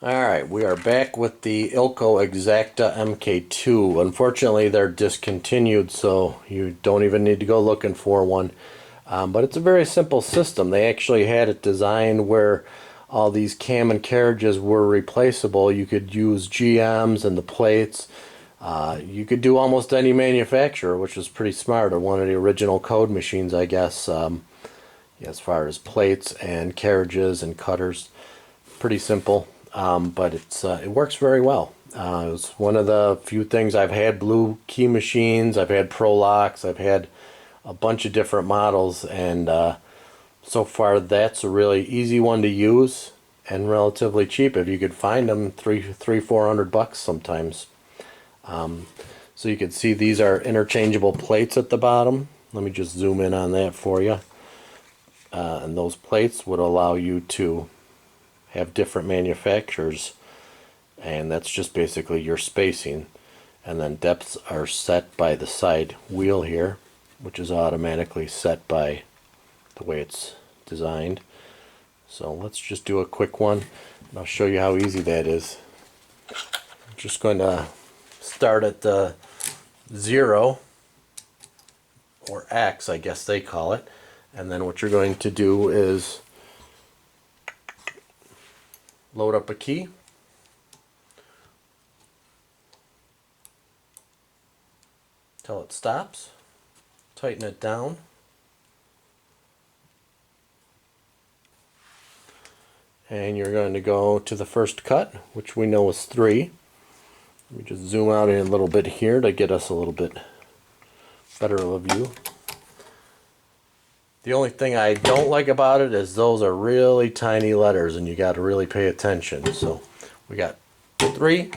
Alright, we are back with the Ilco Exacta MK2. Unfortunately, they're discontinued, so you don't even need to go looking for one. But it's a very simple system. They actually had it designed where all these cam and carriages were replaceable. You could use GMs and the plates. You could do almost any manufacturer, which was pretty smart, or one of the original code machines, I guess, as far as plates and carriages and cutters. Pretty simple. But it works very well. It was one of the few things. I've had blue key machines, I've had Prolocks, I've had a bunch of different models, and so far that's a really easy one to use and relatively cheap. If you could find them, $400 sometimes. So you can see these are interchangeable plates at the bottom. Let me just zoom in on that for you. And those plates would allow you to have different manufacturers, and that's just basically your spacing. And then depths are set by the side wheel here, which is automatically set by the way it's designed. So let's just do a quick one, and I'll show you how easy that is. I'm just going to start at the 0, or X I guess they call it, and then what you're going to do is load up a key, till it stops, tighten it down, and you're going to go to the first cut, which we know is 3. Let me just zoom out in a little bit here to get us a little bit better of a view. The only thing I don't like about it is those are really tiny letters, and you got to really pay attention. So we got 3,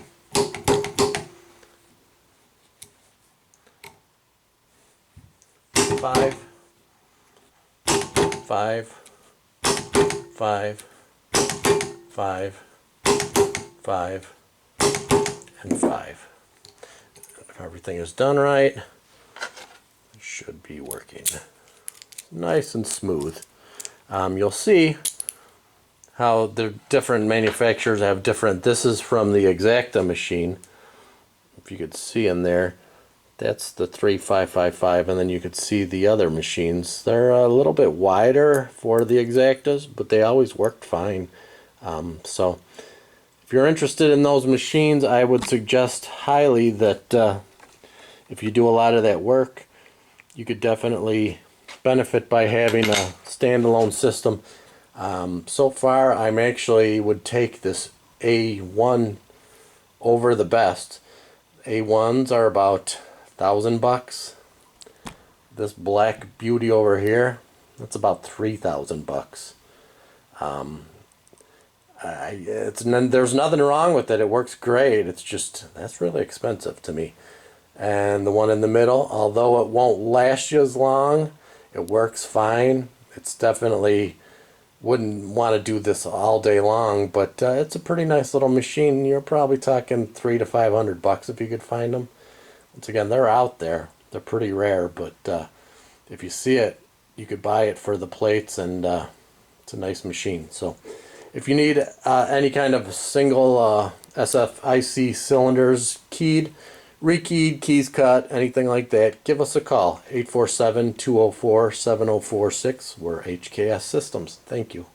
5, 5, 5, 5, 5, and 5. If everything is done right, it should be working nice and smooth. You'll see how the different manufacturers have different. This is from the Exacta machine. If you could see in there, that's the 3555, and then you could see the other machines. They're a little bit wider for the Exactas, but they always worked fine. So if you're interested in those machines, I would suggest highly that if you do a lot of that work, you could definitely benefit by having a standalone system. So far, I'm actually would take this A1 over the best. A1s are about $1,000. This black beauty over here, that's about $3,000. There's nothing wrong with it. It works great. It's just that's really expensive to me. And the one in the middle, although it won't last you as long, it works fine. It's definitely wouldn't want to do this all day long, but it's a pretty nice little machine. You're probably talking $300 to $500 if you could find them. Once again, they're out there. They're pretty rare, but if you see it, you could buy it for the plates, and it's a nice machine. So if you need any kind of single SFIC cylinders keyed, rekeyed, keys cut, anything like that, give us a call. 847-204-7046. We're HKS Systems. Thank you.